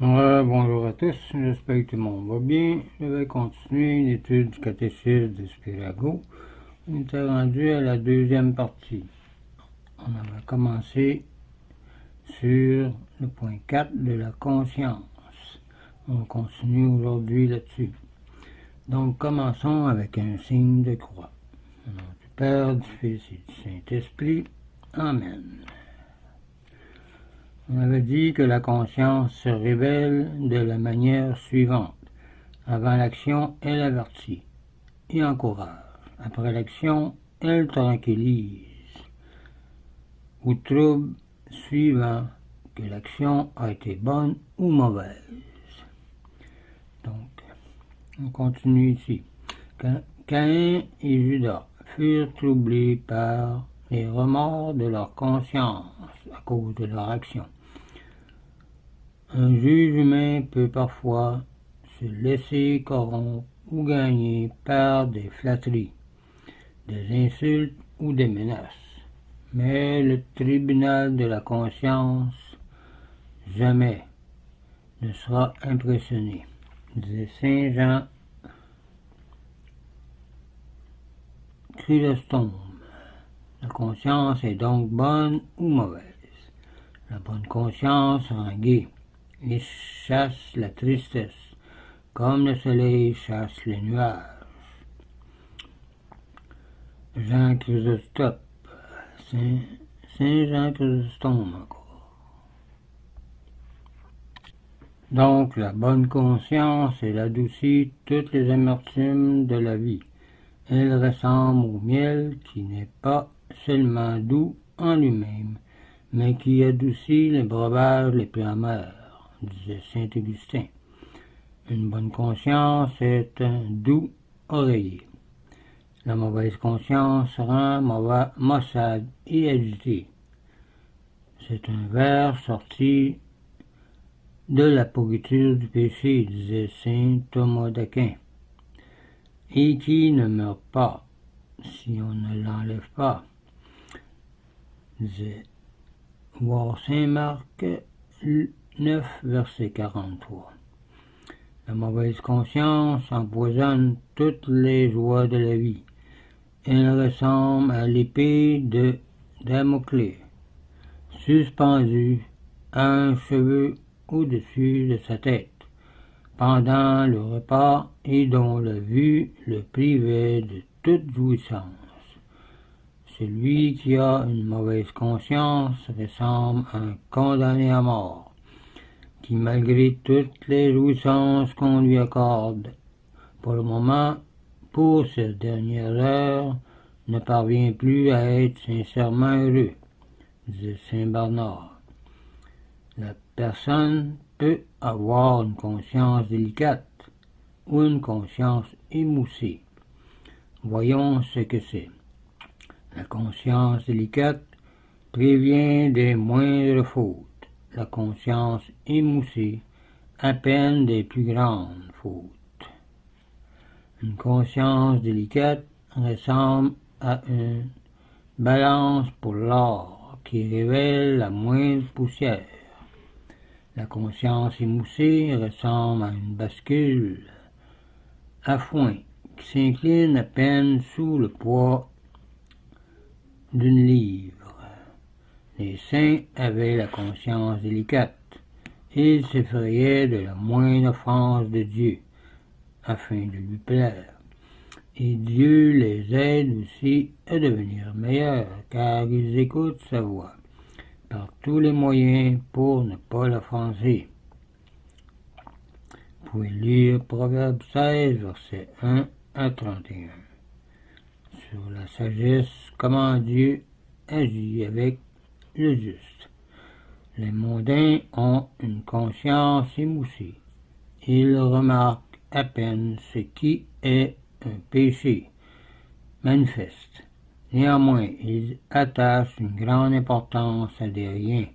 Bonjour à tous, j'espère que tout le monde va bien. Je vais continuer l'étude du catéchisme de Spirago. On était rendu à la deuxième partie. On avait commencé sur le point 4 de la conscience. On continue aujourd'hui là-dessus. Donc commençons avec un signe de croix. Au nom du Père, du Fils et du Saint-Esprit. Amen. On avait dit que la conscience se révèle de la manière suivante. Avant l'action, elle avertit et encourage. Après l'action, elle tranquillise ou trouble suivant que l'action a été bonne ou mauvaise. Donc, on continue ici. Caïn et Judas furent troublés par les remords de leur conscience à cause de leur action. Un juge humain peut parfois se laisser corrompre ou gagner par des flatteries, des insultes ou des menaces. Mais le tribunal de la conscience jamais ne sera impressionné, disait Saint Jean Chrysostome. La conscience est donc bonne ou mauvaise. La bonne conscience rend gai et chasse la tristesse, comme le soleil chasse les nuages. Jean Chrysostome, Saint Jean Chrysostome encore. Donc la bonne conscience, elle adoucit toutes les amertumes de la vie. Elle ressemble au miel qui n'est pas seulement doux en lui-même, mais qui adoucit les breuvages les plus amers, disait saint Augustin. Une bonne conscience est un doux oreiller. La mauvaise conscience rend maussade et agité. C'est un ver sorti de la pourriture du péché, disait saint Thomas d'Aquin, et qui ne meurt pas si on ne l'enlève pas, disait voir saint Marc 9, verset 43. La mauvaise conscience empoisonne toutes les joies de la vie. Elle ressemble à l'épée de Damoclès, suspendue à un cheveu au-dessus de sa tête, pendant le repas et dont la vue le privait de toute jouissance. Celui qui a une mauvaise conscience ressemble à un condamné à mort, qui malgré toutes les jouissances qu'on lui accorde, pour le moment, pour ces dernières heures, ne parvient plus à être sincèrement heureux, disait saint Bernard. La personne peut avoir une conscience délicate ou une conscience émoussée. Voyons ce que c'est. La conscience délicate prévient des moindres fautes. La conscience émoussée à peine des plus grandes fautes. Une conscience délicate ressemble à une balance pour l'or qui révèle la moindre poussière. La conscience émoussée ressemble à une bascule à foin qui s'incline à peine sous le poids d'une livre. Les saints avaient la conscience délicate. Ils s'effrayaient de la moindre offense de Dieu, afin de lui plaire. Et Dieu les aide aussi à devenir meilleurs, car ils écoutent sa voix, par tous les moyens pour ne pas l'offenser. Vous pouvez lire Proverbe 16, versets 1 à 31. Sur la sagesse, comment Dieu agit avec le juste. Les mondains ont une conscience émoussée. Ils remarquent à peine ce qui est un péché manifeste. Néanmoins, ils attachent une grande importance à des riens.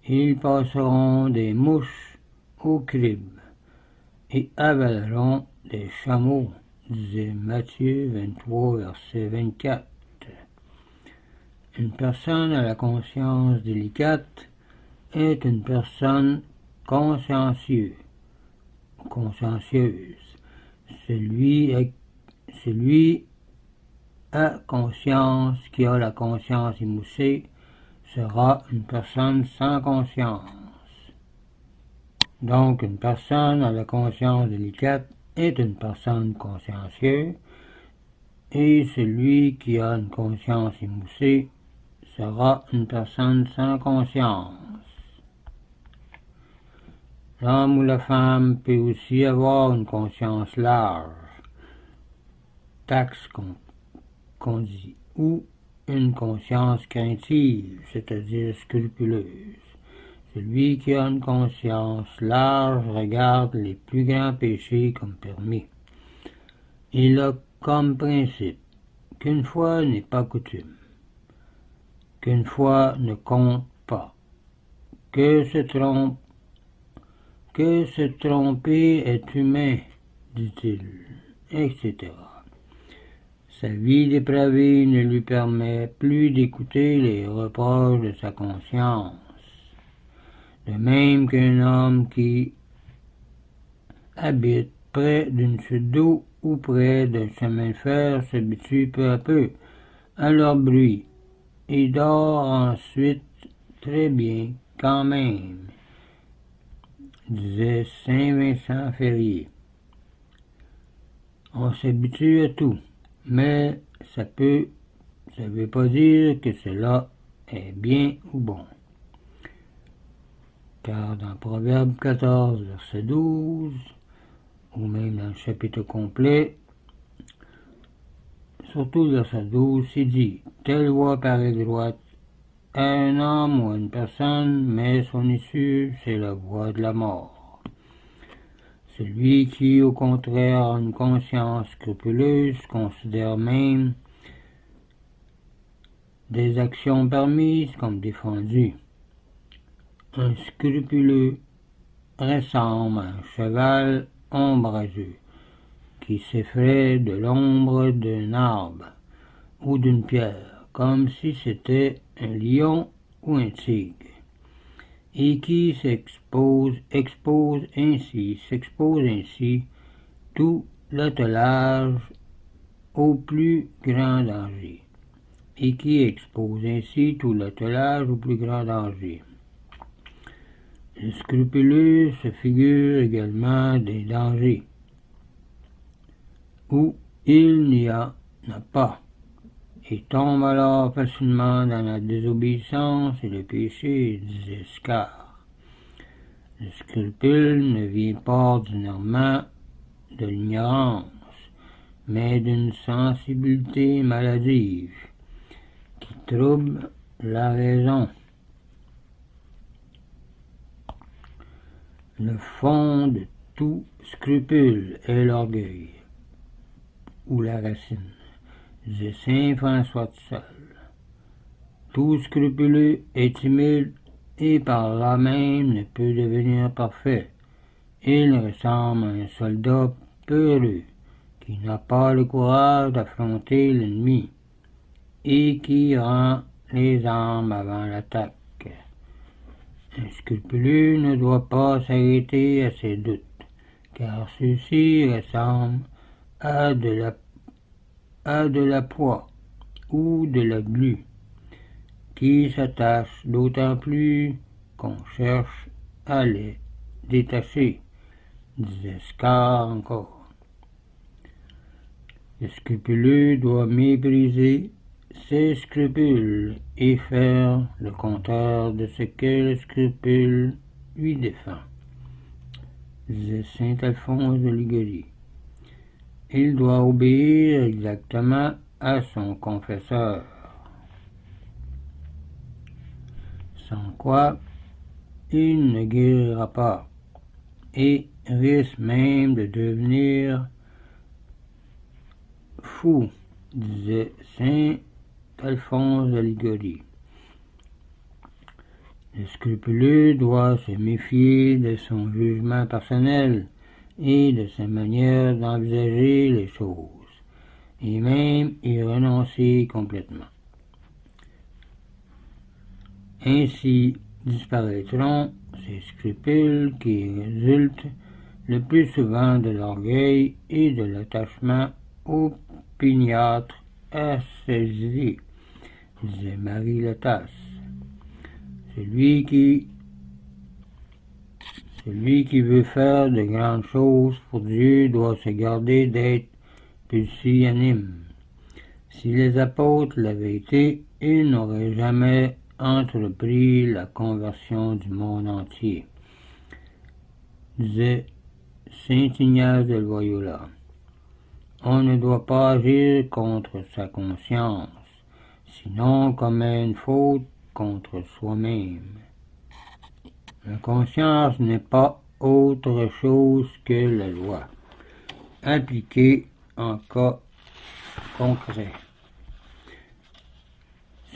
Ils passeront des mouches au crible et avaleront des chameaux, disait Matthieu 23, verset 24. Une personne à la conscience délicate est une personne consciencieux, consciencieuse. Celui à conscience qui a la conscience émoussée sera une personne sans conscience. Donc, une personne à la conscience délicate est une personne consciencieuse, et celui qui a une conscience émoussée sera une personne sans conscience. L'homme ou la femme peut aussi avoir une conscience large, taxe qu'on dit, ou une conscience craintive, c'est-à-dire scrupuleuse. Celui qui a une conscience large regarde les plus grands péchés comme permis. Il a comme principe qu'une fois n'est pas coutume, qu'une fois ne compte pas, que se tromper est humain, dit-il, etc. Sa vie dépravée ne lui permet plus d'écouter les reproches de sa conscience. De même qu'un homme qui habite près d'une chute d'eau ou près d'un chemin de fer s'habitue peu à peu à leur bruit et dort ensuite très bien quand même, disait Saint Vincent Ferrier. On s'habitue à tout, mais ça veut pas dire que cela est bien ou bon. Car dans Proverbe 14, verset 12, ou même dans le chapitre complet, surtout le verset 12, c'est dit « Telle voie paraît droite à un homme ou à une personne, mais son issue, c'est la voie de la mort. » Celui qui, au contraire, a une conscience scrupuleuse, considère même des actions permises comme défendues. Un scrupuleux ressemble à un cheval ombrageux qui s'effraie de l'ombre d'un arbre ou d'une pierre, comme si c'était un lion ou un tigre, et qui s'expose ainsi tout l'attelage au plus grand danger, Le scrupuleux se figure également des dangers où il n'y en a pas, et tombe alors facilement dans la désobéissance et le péché, disait Scar. Le scrupule ne vient pas ordinairement de l'ignorance, mais d'une sensibilité maladive qui trouble la raison. Le fond de tout scrupule est l'orgueil, ou la racine, disait Saint François de Sales. Tout scrupuleux est timide et par là même ne peut devenir parfait. Il ressemble à un soldat peureux qui n'a pas le courage d'affronter l'ennemi et qui rend les armes avant l'attaque. Un scrupuleux ne doit pas s'arrêter à ses doutes, car ceux-ci ressemblent à de la poix ou de la glu, qui s'attachent d'autant plus qu'on cherche à les détacher, disait Scar encore. Le scrupuleux doit mépriser ses scrupules et faire le contraire de ce que le scrupule lui défend, disait saint Alphonse de Liguori. Il doit obéir exactement à son confesseur, sans quoi il ne guérira pas et risque même de devenir fou, disait saint Alphonse de Liguori. Le scrupuleux doit se méfier de son jugement personnel et de sa manière d'envisager les choses, et même y renoncer complètement. Ainsi, disparaîtront ces scrupules qui résultent le plus souvent de l'orgueil et de l'attachement opiniâtre à ses idées, disait Marie Latasse. Celui qui veut faire de grandes choses pour Dieu doit se garder d'être pusillanime. Si les apôtres l'avaient été, ils n'auraient jamais entrepris la conversion du monde entier, disait saint Ignace de Loyola. On ne doit pas agir contre sa conscience, sinon commet une faute contre soi-même. La conscience n'est pas autre chose que la loi, appliquée en cas concret.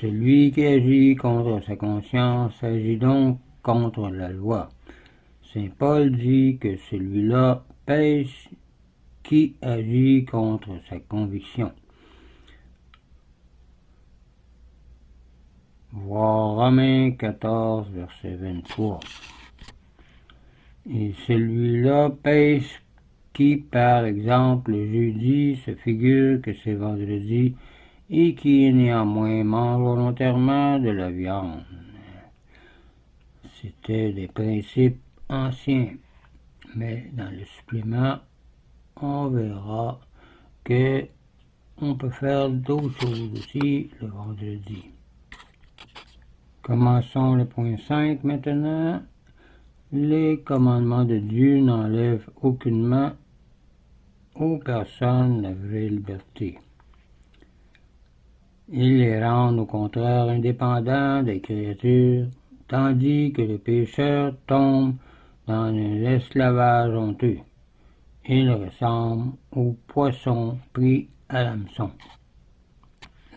Celui qui agit contre sa conscience agit donc contre la loi. Saint Paul dit que celui-là pêche qui agit contre sa conviction. Voir Romains 14, verset 23. Et celui-là pêche qui, par exemple, le jeudi se figure que c'est vendredi et qui néanmoins mange volontairement de la viande. C'était des principes anciens, mais dans le supplément, on verra que on peut faire d'autres choses aussi le vendredi. Commençons le point 5 maintenant. Les commandements de Dieu n'enlèvent aucunement aux personnes la vraie liberté. Ils les rendent au contraire indépendants des créatures, tandis que le pécheur tombe dans un esclavage honteux. Il ressemble au poisson pris à l'hameçon.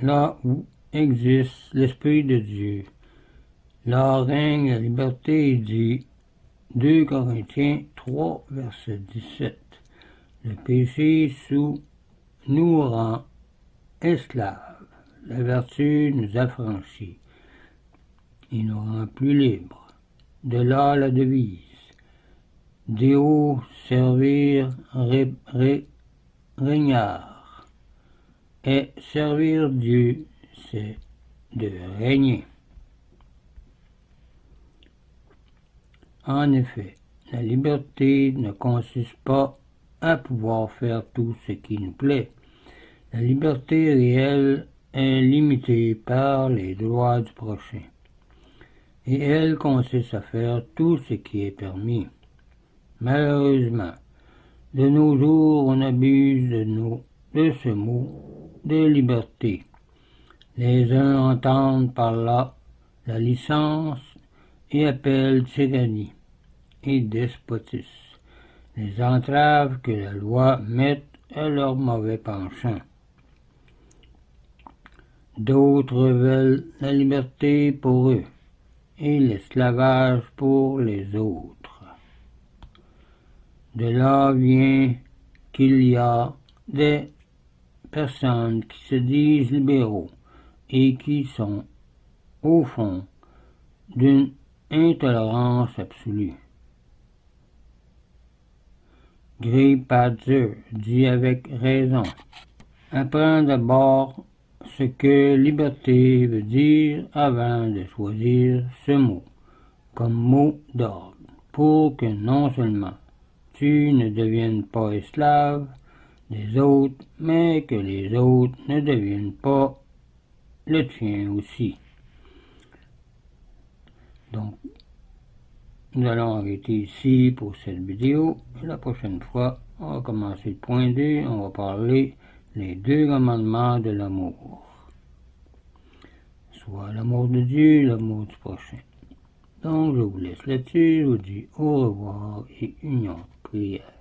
Là où existe l'Esprit de Dieu, là règne la liberté, dit 2 Corinthiens 3, verset 17. Le péché nous rend esclaves. La vertu nous affranchit. Il nous rend plus libres. De là la devise. Deo servir régnard. Et servir Dieu, c'est de régner. En effet, la liberté ne consiste pas à pouvoir faire tout ce qui nous plaît. La liberté réelle est limitée par les droits du prochain, et elle consiste à faire tout ce qui est permis. Malheureusement, de nos jours, on abuse de ce mot de liberté. Les uns entendent par là la licence et appellent tyrannie et despotisme les entraves que la loi met à leur mauvais penchant. D'autres veulent la liberté pour eux et l'esclavage pour les autres. De là vient qu'il y a des personnes qui se disent libéraux et qui sont, au fond, d'une intolérance absolue. Grey-Padger dit avec raison: apprends d'abord ce que liberté veut dire avant de choisir ce mot comme mot d'ordre, pour que non seulement tu ne deviennes pas esclave des autres, mais que les autres ne deviennent pas le tien aussi. Donc, nous allons arrêter ici pour cette vidéo. La prochaine fois, on va commencer le point 2. On va parler les 2 commandements de l'amour. Soit l'amour de Dieu et l'amour du prochain. Donc, je vous laisse là-dessus. Je vous dis au revoir et union prière.